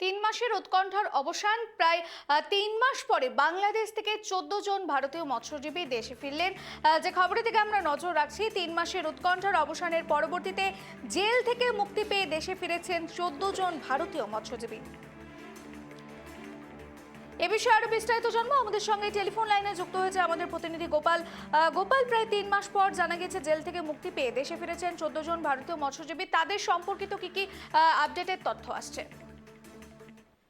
তিন মাসের উৎকণ্ঠার অবসান। প্রায় ৩ মাস পরে বাংলাদেশ থেকে ১৪ জন ভারতীয় মৎস্যজীবী দেশে ফিরলেন। যে খবরের দিকে আমরা নজর রাখছি, ৩ মাসের উৎকণ্ঠার অবসানের পরবর্তীতে জেল থেকে মুক্তি পেয়ে দেশে ফিরেছেন ১৪ জন ভারতীয় মৎস্যজীবী। এ বিষয়ে আরো বিস্তারিত জানবো। আমাদের সঙ্গে টেলিফোন লাইনে যুক্ত হয়েছে আমাদের প্রতিনিধি গোপাল। গোপাল, প্রায় ৩ মাস পর জানা গেছে জেল থেকে মুক্তি পেয়ে দেশে ফিরেছেন ১৪ জন ভারতীয় মৎস্যজীবী। তাদের সম্পর্কিত কি আপডেটের তথ্য আসছে?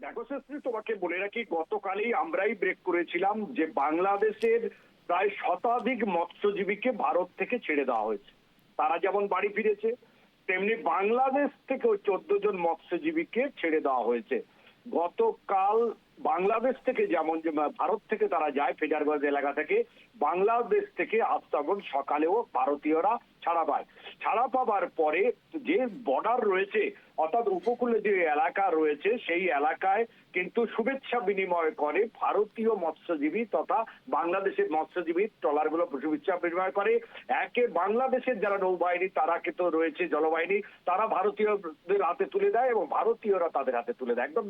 দেখো শ্রী, তোমাকে বলে রাখি, গতকালই আমরাই ব্রেক করেছিলাম যে বাংলাদেশের প্রায় শতাধিক মৎস্যজীবীকে ভারত থেকে ছেড়ে দেওয়া হয়েছে। তারা যেমন বাড়ি ফিরেছে, তেমনি বাংলাদেশ থেকেও ১৪ জন মৎস্যজীবীকে ছেড়ে দেওয়া হয়েছে। গতকাল বাংলাদেশ থেকে যেমন ভারত থেকে তারা যায় ফেজারগঞ্জ এলাকা থেকে, বাংলাদেশ থেকে আজ তখন সকালেও ভারতীয়রা ছাড়া পায়। ছাড়া পাবার পরে যে বর্ডার রয়েছে, অর্থাৎ উপকূলে যে এলাকা রয়েছে, সেই এলাকায় কিন্তু শুভেচ্ছা বিনিময় করে ভারতীয় মৎস্যজীবী তথা বাংলাদেশের মৎস্যজীবী ট্রলারগুলো শুভেচ্ছা বিনিময় করে। একে বাংলাদেশের যারা নৌবাহিনী তারা কিন্তু রয়েছে জলবাহিনী, তারা ভারতীয়দের হাতে তুলে দেয় এবং ভারতীয়রা তাদের হাতে তুলে দেয়। একদম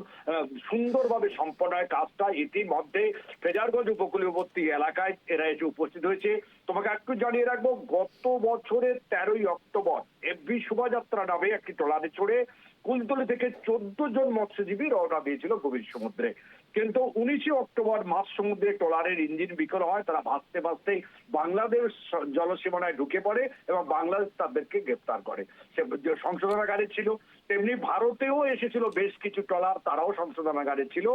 সুন্দরভাবে সম্পন্ন হয় কাজটা। ইতিমধ্যে ফেজারগঞ্জ উপকূলবর্তী এলাকায় এরা এসে উপস্থিত হয়েছে। তোমাকে একটু জানিয়ে রাখবো, গত বছরের ১৩ই অক্টোবর এফবি শোভাযাত্রা নামে একটি ট্রলারে চড়ে কুলতলি থেকে ১৪ জন মৎস্যজীবী রওনা দিয়েছিল গভীর সমুদ্রে। কিন্তু ১৯ অক্টোবর মাঝ সমুদ্রে ট্রলারের ইঞ্জিন বিকল হয়, তারা ভাসতে ভাসতেই বাংলাদেশ জলসীমানায় ঢুকে পড়ে এবং বাংলাদেশ তাদেরকে গ্রেপ্তার করে। সে সংশোধনাগারে ছিল। তেমনি ভারতেও এসেছিল বেশ কিছু ট্রলার, তারাও সংশোধনাগারে ছিল।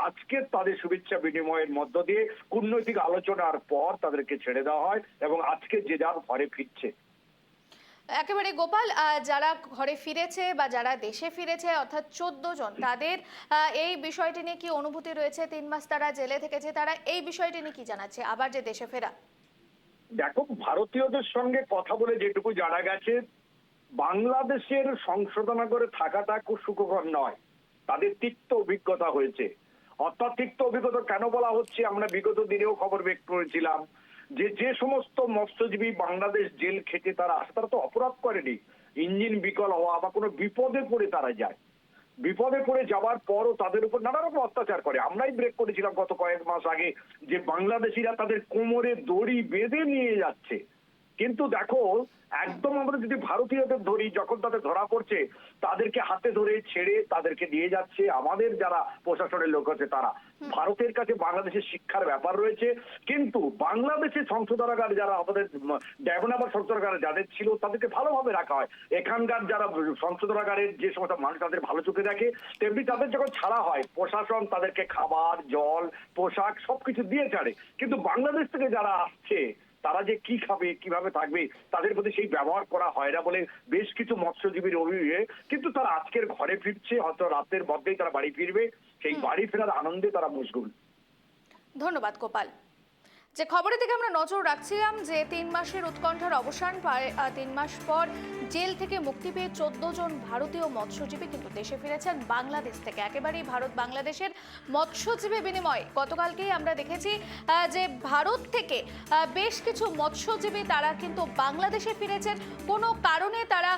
আজকে তাদের শুভেচ্ছা বিনিময়ের মধ্য দিয়ে কূটনৈতিক আলোচনার পর তাদেরকে ছেড়ে দেওয়া হয় এবং আজকে যে যার ঘরে ফিরছে। একেবারে গোপাল, যারা ঘরে ফিরেছে বা যারা দেশে ফিরেছে অর্থাৎ ১৪ জন, তাদের এই বিষয়টি নিয়ে কি অনুভূতি রয়েছে? ৩ মাস তারা জেলে থেকেছে, তারা এই বিষয়টি নিয়ে কি জানাচ্ছে আবার যে দেশে ফেরা? দেখো, ভারতীয়দের সঙ্গে কথা বলে যেটুকু জানা গেছে, বাংলাদেশের সংশোধনাগারে থাকাটা খুব সুখকর নয়। তাদের তিক্ত অভিজ্ঞতা হয়েছে। অর্থাৎ তিক্ত অভিজ্ঞতা কেন বলা হচ্ছে, আমরা বিগত দিনেও খবর বের করেছিলাম যে সমস্ত মৎস্যজীবী বাংলাদেশ জেল খেটে তারা আসে, তারা তো অপরাধ করেনি। ইঞ্জিন বিকল হওয়া বা কোনো বিপদে পড়ে তারা যায়, বিপদে পড়ে যাওয়ার পরও তাদের উপর নানা রকম অত্যাচার করে। আমরাই ব্রেক করেছিলাম গত কয়েক মাস আগে যে বাংলাদেশিরা তাদের কোমরে দড়ি বেঁধে নিয়ে যাচ্ছে। কিন্তু দেখো, একদম আমরা যদি ভারতীয়দের ধরি, যখন তাদের ধরা পড়ছে তাদেরকে হাতে ধরে ছেড়ে তাদেরকে নিয়ে যাচ্ছে আমাদের যারা প্রশাসনের লোক আছে তারা। ভারতের কাছে বাংলাদেশের শিক্ষার ব্যাপার রয়েছে, কিন্তু বাংলাদেশের সংশোধনাগার যারা আমাদের ড্যাগনাবার সংশোধনাগারে যাদের ছিল তাদেরকে ভালোভাবে রাখা হয়। এখানকার যারা সংশোধনাগারের যে সমস্ত মানুষ তাদের ভালো চোখে দেখে, তেমনি তাদের যখন ছাড়া হয় প্রশাসন তাদেরকে খাবার, জল, পোশাক সবকিছু দিয়ে ছাড়ে। কিন্তু বাংলাদেশ থেকে যারা আসছে তারা যে কি খাবে, কিভাবে থাকবে, তাদের প্রতি সেই ব্যবহার করা হয় না বলে বেশ কিছু মৎস্যজীবীর অভিযোগে। কিন্তু তারা আজকের ঘরে ফিরছে, হয়তো রাতের মধ্যেই তারা বাড়ি ফিরবে। সেই বাড়ি ফেরার আনন্দে তারা মশগুল। ধন্যবাদ গোপাল। যে খবরের দিকে আমরা নজর রাখছিলাম, যে ৩ মাসের উৎকণ্ঠার অবসান, ৩ মাস পর জেল থেকে মুক্তি পেয়ে ১৪ জন ভারতীয় মৎস্যজীবী কিন্তু দেশে ফিরেছেন বাংলাদেশ থেকে। একেবারেই ভারত বাংলাদেশের মৎস্যজীবী বিনিময় গতকালকেই আমরা দেখেছি যে ভারত থেকে বেশ কিছু মৎস্যজীবী তারা কিন্তু বাংলাদেশে ফিরেছেন। কোনো কারণে তারা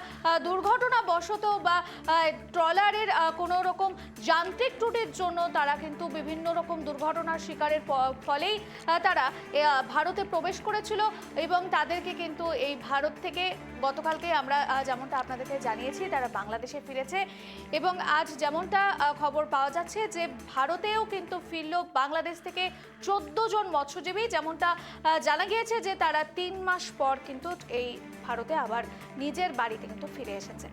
দুর্ঘটনাবশত বা ট্রলারের কোনো রকম যান্ত্রিক ত্রুটির জন্য তারা কিন্তু বিভিন্ন রকম দুর্ঘটনার শিকারের ফলেই তারা ভারতে প্রবেশ করেছিল এবং তাদেরকে কিন্তু এই ভারত থেকে গতকালকে আমরা যেমনটা আপনাদেরকে জানিয়েছি তারা বাংলাদেশে ফিরেছে। এবং আজ যেমনটা খবর পাওয়া যাচ্ছে যে ভারতেও কিন্তু ফিরল বাংলাদেশ থেকে ১৪ জন মৎস্যজীবী, যেমনটা জানা গিয়েছে যে তারা ৩ মাস পর কিন্তু এই ভারতে আবার নিজের বাড়িতে কিন্তু ফিরে এসেছে।